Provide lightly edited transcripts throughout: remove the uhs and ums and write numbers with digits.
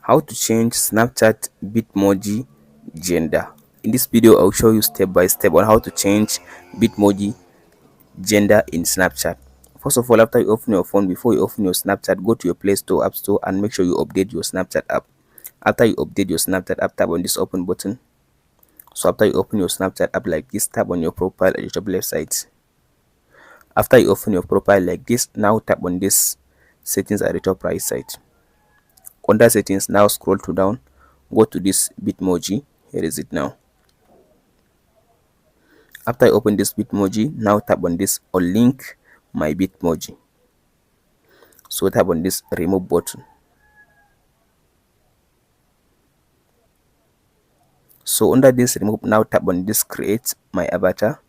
How to change Snapchat Bitmoji gender. In this video, I'll show you step by step on how to change Bitmoji gender in Snapchat. First of all, after you open your phone, before you open your Snapchat, go to your Play Store, App Store, and make sure you update your Snapchat app. After you update your Snapchat app, tap on this open button. So after you open your Snapchat app like this, tap on your profile at the top left side. After you open your profile like this, now tap on this settings at the top right side. Under settings, now scroll to down, go to this Bitmoji. Here is it now. After I open this Bitmoji, now tap on this unlink my Bitmoji. So tap on this remove button. So under this remove, now tap on this create my avatar.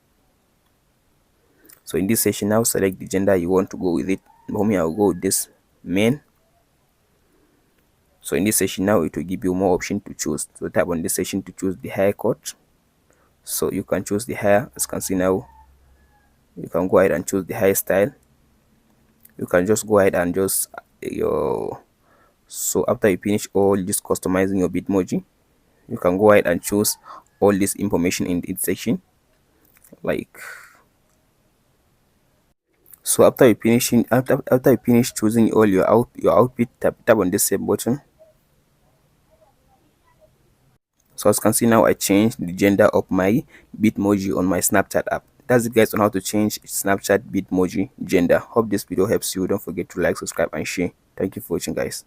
So in this section, now select the gender you want to go with it. For me, I'll go with this men. So in this section now, it will give you more option to choose. So tap on this section to choose the haircut. So you can choose the hair. As you can see now, you can go ahead and choose the hairstyle. You can just go ahead and just your so after you finish all this customizing your Bitmoji, you can go ahead and choose all this information in this section. Like so after you finishing after you finish choosing all your outfit, tap on this save button. So as you can see now, I changed the gender of my Bitmoji on my Snapchat app. That's it guys on how to change Snapchat Bitmoji gender. Hope this video helps you. Don't forget to like, subscribe and share. Thank you for watching guys.